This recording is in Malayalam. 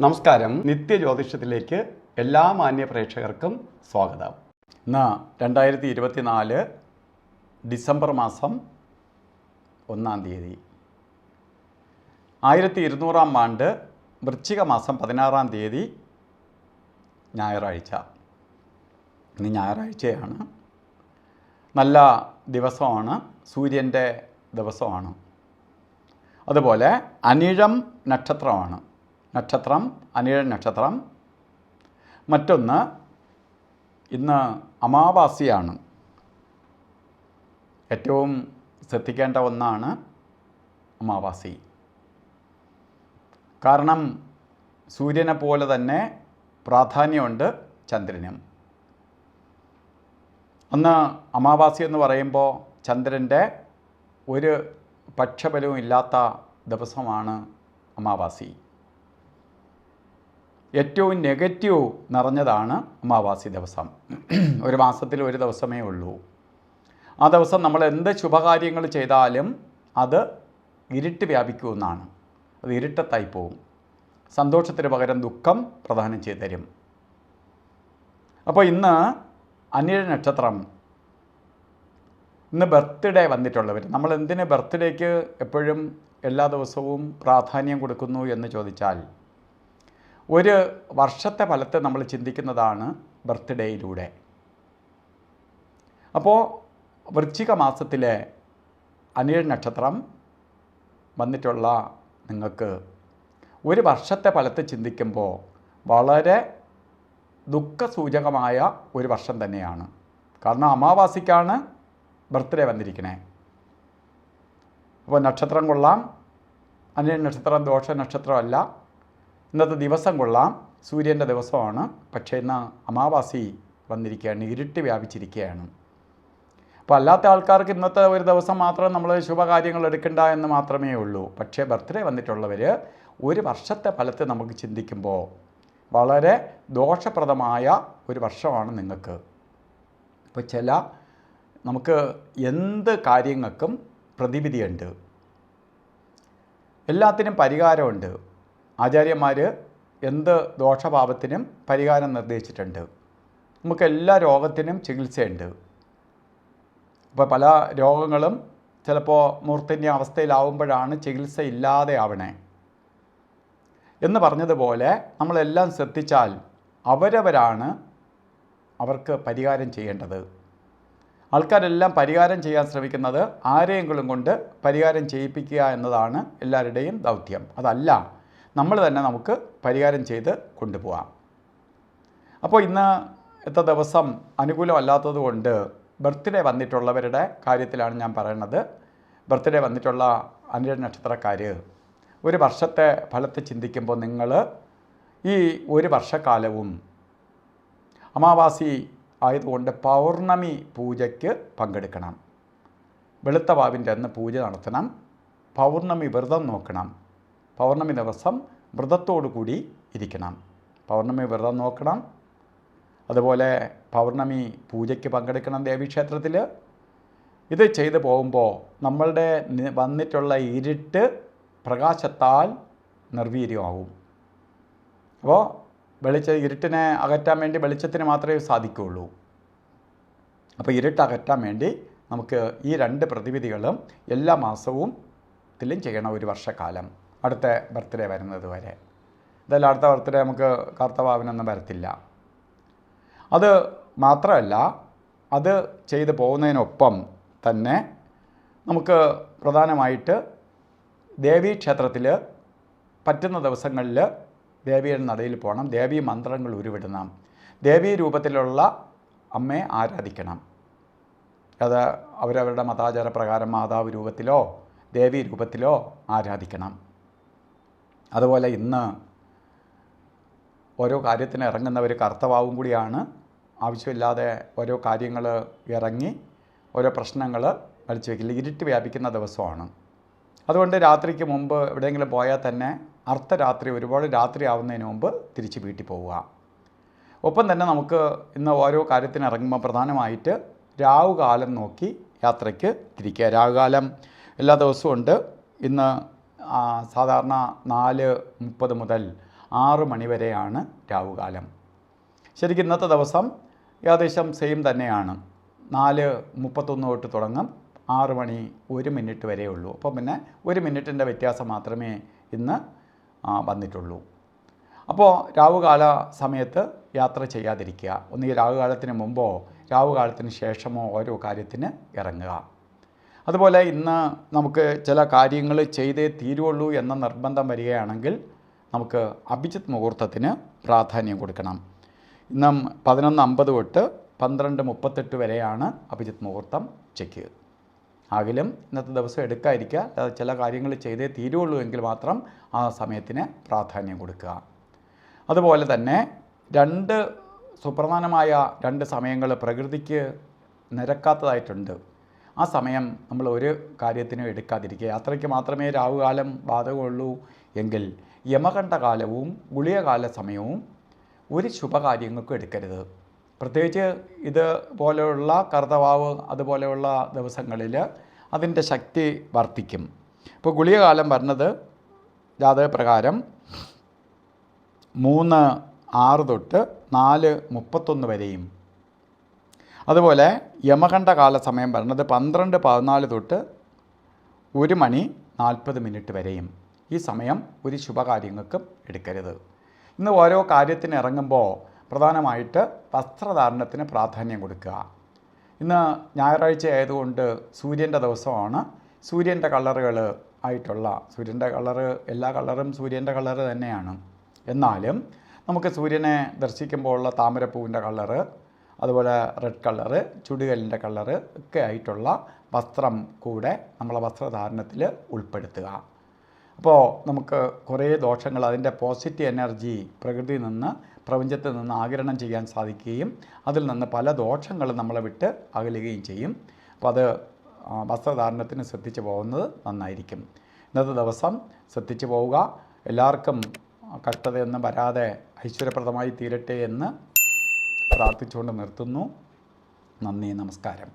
നമസ്കാരം. നിത്യജ്യോതിഷത്തിലേക്ക് എല്ലാ മാന്യ പ്രേക്ഷകർക്കും സ്വാഗതം. ഇന്ന് 2024 ഡിസംബർ മാസം 1-ാം തീയതി, 1200-ാം ആണ്ട് വൃശ്ചിക മാസം 16-ാം തീയതി ഞായറാഴ്ച. ഇന്ന് ഞായറാഴ്ചയാണ്. നല്ല ദിവസമാണ്, സൂര്യൻ്റെ ദിവസമാണ്. അതുപോലെ അനിഴം നക്ഷത്രമാണ്. നക്ഷത്രം അനിഴം നക്ഷത്രം. മറ്റൊന്ന്, ഇന്ന് അമാവാസിയാണ്. ഏറ്റവും ശ്രദ്ധിക്കേണ്ട ഒന്നാണ് അമാവാസി. കാരണം സൂര്യനെ പോലെ തന്നെ പ്രാധാന്യമുണ്ട് ചന്ദ്രനും. അന്ന് അമാവാസി എന്ന് പറയുമ്പോൾ ചന്ദ്രൻ്റെ ഒരു പക്ഷബലവും ഇല്ലാത്ത ദിവസമാണ് അമാവാസി. ഏറ്റവും നെഗറ്റീവ് നിറഞ്ഞതാണ് അമാവാസി ദിവസം. ഒരു മാസത്തിൽ ഒരു ദിവസമേ ഉള്ളൂ. ആ ദിവസം നമ്മൾ എന്ത് ശുഭകാര്യങ്ങൾ ചെയ്താലും അത് ഇരുട്ട് വ്യാപിക്കുമെന്നാണ്. അത് ഇരുട്ടത്തായി പോവും. സന്തോഷത്തിന് പകരം ദുഃഖം പ്രദാനം ചെയ്തു തരും. അപ്പോൾ ഇന്ന് അനിഴ നക്ഷത്രം. ഇന്ന് ബർത്ത്ഡേ വന്നിട്ടുള്ളവർ, നമ്മൾ എന്തിന് ബർത്ത്ഡേക്ക് എപ്പോഴും എല്ലാ ദിവസവും പ്രാധാന്യം കൊടുക്കുന്നു എന്ന് ചോദിച്ചാൽ, ഒരു വർഷത്തെ ഫലത്തെ നമ്മൾ ചിന്തിക്കുന്നതാണ് ബർത്ത്ഡേയിലൂടെ. അപ്പോൾ വൃശ്ചിക മാസത്തിലെ അനിഴ നക്ഷത്രം വന്നിട്ടുള്ള നിങ്ങൾക്ക് ഒരു വർഷത്തെ ഫലത്തെ ചിന്തിക്കുമ്പോൾ വളരെ ദുഃഖസൂചകമായ ഒരു വർഷം തന്നെയാണ്. കാരണം അമാവാസിക്കാണ് ബർത്ത്ഡേ വന്നിരിക്കണേ. അപ്പോൾ നക്ഷത്രം കൊള്ളാം. അനിഴ നക്ഷത്രം ദോഷ നക്ഷത്രമല്ല. ഇന്നത്തെ ദിവസം കൊള്ളാം, സൂര്യൻ്റെ ദിവസമാണ്. പക്ഷേ ഇന്ന് അമാവാസി വന്നിരിക്കുകയാണ്, ഇരുട്ട് വ്യാപിച്ചിരിക്കുകയാണ്. അപ്പോൾ അല്ലാത്ത ആൾക്കാർക്ക് ഇന്നത്തെ ഒരു ദിവസം മാത്രം നമ്മൾ ശുഭകാര്യങ്ങൾ എടുക്കണ്ട എന്ന് മാത്രമേ ഉള്ളൂ. പക്ഷേ ബർത്ത്ഡേ വന്നിട്ടുള്ളവർ ഒരു വർഷത്തെ ഫലത്തെ നമുക്ക് ചിന്തിക്കുമ്പോൾ വളരെ ദോഷപ്രദമായ ഒരു വർഷമാണ് നിങ്ങൾക്ക്. ഇപ്പോൾ നമുക്ക് എന്ത് കാര്യങ്ങൾക്കും പ്രതിവിധിയുണ്ട്, എല്ലാത്തിനും പരിഹാരമുണ്ട്. ആചാര്യന്മാർ എന്ത് ദോഷഭാവത്തിനും പരിഹാരം നിർദ്ദേശിച്ചിട്ടുണ്ട്. നമുക്ക് എല്ലാ രോഗത്തിനും ചികിത്സയുണ്ട്. ഇപ്പോൾ പല രോഗങ്ങളും ചിലപ്പോൾ മൂർധന്യ അവസ്ഥയിലാവുമ്പോഴാണ് ചികിത്സ ഇല്ലാതെ ആവണേ എന്ന് പറഞ്ഞതുപോലെ, നമ്മളെല്ലാം ശ്രദ്ധിച്ചാൽ അവരവരാണ് അവർക്ക് പരിഹാരം ചെയ്യേണ്ടത്. ആൾക്കാരെല്ലാം പരിഹാരം ചെയ്യാൻ ശ്രമിക്കുന്നത് ആരെയെങ്കിലും കൊണ്ട് പരിഹാരം ചെയ്യിപ്പിക്കുക എന്നതാണ് എല്ലാവരുടെയും ദൗത്യം. അതല്ല, നമ്മൾ തന്നെ നമുക്ക് പരിഹാരം ചെയ്ത് കൊണ്ടുപോകാം. അപ്പോൾ ഇന്നത്തെ ദിവസം അനുകൂലമല്ലാത്തത് കൊണ്ട് ബർത്ത്ഡേ വന്നിട്ടുള്ളവരുടെ കാര്യത്തിലാണ് ഞാൻ പറയുന്നത്. ബർത്ത്ഡേ വന്നിട്ടുള്ള അനിഴ നക്ഷത്രക്കാർ ഒരു വർഷത്തെ ഫലത്തെ ചിന്തിക്കുമ്പോൾ നിങ്ങൾ ഈ ഒരു വർഷക്കാലവും അമാവാസി ആയതുകൊണ്ട് പൗർണമി പൂജയ്ക്ക് പങ്കെടുക്കണം. വെളുത്ത വാവിൻ്റെ അന്ന് പൂജ നടത്തണം. പൗർണമി വ്രതം നോക്കണം. പൗർണമി ദിവസം വ്രതത്തോടു കൂടി ഇരിക്കണം. പൗർണമി വ്രതം നോക്കണം. അതുപോലെ പൗർണമി പൂജയ്ക്ക് പങ്കെടുക്കണം ദേവീക്ഷേത്രത്തിൽ. ഇത് ചെയ്തു പോകുമ്പോൾ നമ്മളുടെ വന്നിട്ടുള്ള ഇരുട്ട് പ്രകാശത്താൽ നിർവീര്യമാവും. അപ്പോൾ ഇരുട്ടിനെ അകറ്റാൻ വേണ്ടി വെളിച്ചത്തിന് മാത്രമേ സാധിക്കുകയുള്ളൂ. അപ്പോൾ ഇരുട്ട് അകറ്റാൻ വേണ്ടി നമുക്ക് ഈ രണ്ട് പ്രതിവിധികളും എല്ലാ മാസവും ചെയ്യണം ഒരു വർഷക്കാലം, അടുത്ത ബർത്ത്ഡേ വരുന്നത് വരെ. ഇതെല്ലാം അടുത്ത ബർത്ത്ഡേ നമുക്ക് കർത്തവാവിനൊന്നും വരത്തില്ല. അത് മാത്രമല്ല, അത് ചെയ്തു പോകുന്നതിനൊപ്പം തന്നെ നമുക്ക് പ്രധാനമായിട്ട് ദേവീക്ഷേത്രത്തിൽ പറ്റുന്ന ദിവസങ്ങളിൽ ദേവിയുടെ നടയിൽ പോകണം. ദേവീ മന്ത്രങ്ങൾ ഉരുവിടണം. ദേവീ രൂപത്തിലുള്ള അമ്മയെ ആരാധിക്കണം. അത് അവരവരുടെ മതാചാര പ്രകാരം മാതാവ് രൂപത്തിലോ ദേവീ രൂപത്തിലോ ആരാധിക്കണം. അതുപോലെ ഇന്ന് ഓരോ കാര്യത്തിന് ഇറങ്ങുന്നവർ കർത്തവാവും കൂടിയാണ്. ആവശ്യമില്ലാതെ ഓരോ കാര്യങ്ങൾ ഇറങ്ങി ഓരോ പ്രശ്നങ്ങൾ വലിച്ചു വയ്ക്കില്ല. ഇരുട്ട് വ്യാപിക്കുന്ന ദിവസമാണ്. അതുകൊണ്ട് രാത്രിക്ക് മുമ്പ് എവിടെയെങ്കിലും പോയാൽ തന്നെ അർദ്ധരാത്രി, ഒരുപാട് രാത്രി ആവുന്നതിന് മുമ്പ് തിരിച്ച് വീട്ടിൽ പോവുക. ഒപ്പം തന്നെ നമുക്ക് ഇന്ന് ഓരോ കാര്യത്തിന് ഇറങ്ങുമ്പോൾ പ്രധാനമായിട്ട് രാവുകാലം നോക്കി യാത്രയ്ക്ക് തിരിക്കുക. രാവുകാലം എല്ലാ ദിവസവും ഉണ്ട്. ഇന്ന് സാധാരണ 4:30 മുതൽ 6 മണി വരെയാണ് രാവുകാലം. ശരിക്കും ഇന്നത്തെ ദിവസം ഏകദേശം സെയിം തന്നെയാണ്. 4:31 തൊട്ട് തുടങ്ങും, 6 മണി 1 മിനിറ്റ് വരെ ഉള്ളൂ. അപ്പോൾ പിന്നെ 1 മിനിറ്റിൻ്റെ വ്യത്യാസം മാത്രമേ ഇന്ന് വന്നിട്ടുള്ളൂ. അപ്പോൾ രാവുകാല സമയത്ത് യാത്ര ചെയ്യാതിരിക്കുക. ഒന്നുകിൽ രാവുകാലത്തിന് മുമ്പോ രാവുകാലത്തിന് ശേഷമോ ഓരോ കാര്യത്തിന് ഇറങ്ങുക. അതുപോലെ ഇന്ന് നമുക്ക് ചില കാര്യങ്ങൾ ചെയ്തേ തീരുള്ളൂ എന്ന നിർബന്ധം വരികയാണെങ്കിൽ നമുക്ക് അഭിജിത്ത് മുഹൂർത്തത്തിന് പ്രാധാന്യം കൊടുക്കണം. ഇന്ന് 11:50 തൊട്ട് 12:38 വരെയാണ് അഭിജിത്ത് മുഹൂർത്തം ചെക്ക്. ആകിലും ഇന്നത്തെ ദിവസം എടുക്കാതിരിക്കുക. അതായത് ചില കാര്യങ്ങൾ ചെയ്തേ തീരുള്ളൂ എങ്കിൽ മാത്രം ആ സമയത്തിന് പ്രാധാന്യം കൊടുക്കുക. അതുപോലെ തന്നെ 2 സുപ്രധാനമായ 2 സമയങ്ങൾ പ്രകൃതിക്ക് നിരക്കാത്തതായിട്ടുണ്ട്. ആ സമയം നമ്മൾ ഒരു കാര്യത്തിനും എടുക്കാതിരിക്കുക. യാത്രയ്ക്ക് മാത്രമേ രാവുകാലം ബാധകമുള്ളൂ എങ്കിൽ യമകണ്ഠകാലവും ഗുളികകാല സമയവും ഒരു ശുഭകാര്യങ്ങൾക്കും എടുക്കരുത്. പ്രത്യേകിച്ച് ഇതുപോലെയുള്ള കർത്തവാവ് അതുപോലെയുള്ള ദിവസങ്ങളിൽ അതിൻ്റെ ശക്തി വർദ്ധിക്കും. ഇപ്പോൾ ഗുളികകാലം വരുന്നത് ജാതകപ്രകാരം 3:06 തൊട്ട് 4:31 വരെയും, അതുപോലെ യമകണ്ഠകാല സമയം വരുന്നത് 12:14 തൊട്ട് 1:40 വരെയും. ഈ സമയം ഒരു ശുഭകാര്യങ്ങൾക്കും എടുക്കരുത്. ഇന്ന് ഓരോ കാര്യത്തിന് ഇറങ്ങുമ്പോൾ പ്രധാനമായിട്ട് വസ്ത്രധാരണത്തിന് പ്രാധാന്യം കൊടുക്കുക. ഇന്ന് ഞായറാഴ്ച ആയതുകൊണ്ട് സൂര്യൻ്റെ ദിവസമാണ്. സൂര്യൻ്റെ കളറുകൾ ആയിട്ടുള്ള സൂര്യൻ്റെ കളറ്, എല്ലാ കളറും സൂര്യൻ്റെ കളറ് തന്നെയാണ്. എന്നാലും നമുക്ക് സൂര്യനെ ദർശിക്കുമ്പോൾ ഉള്ള താമരപ്പൂവിൻ്റെ കളറ്, അതുപോലെ റെഡ് കളറ്, ചുടുകല്ലിൻ്റെ കളറ് ഒക്കെ ആയിട്ടുള്ള വസ്ത്രം കൂടെ നമ്മളെ വസ്ത്രധാരണത്തിൽ ഉൾപ്പെടുത്തുക. അപ്പോൾ നമുക്ക് കുറേ ദോഷങ്ങൾ, അതിൻ്റെ പോസിറ്റീവ് എനർജി പ്രകൃതിയിൽ നിന്ന്, പ്രപഞ്ചത്തിൽ നിന്ന് ആഗിരണം ചെയ്യാൻ സാധിക്കുകയും അതിൽ നിന്ന് പല ദോഷങ്ങളും നമ്മളെ വിട്ട് അകലുകയും ചെയ്യും. അപ്പോൾ അത് വസ്ത്രധാരണത്തിന് ശ്രദ്ധിച്ചു പോകുന്നത് നന്നായിരിക്കും. ഇന്നത്തെ ദിവസം ശ്രദ്ധിച്ചു പോവുക. എല്ലാവർക്കും കഷ്ടതയൊന്നും വരാതെ ഐശ്വര്യപ്രദമായി തീരട്ടെ എന്ന് പ്രാർത്ഥിച്ചുകൊണ്ട് നിർത്തുന്നു. നന്ദി, നമസ്കാരം.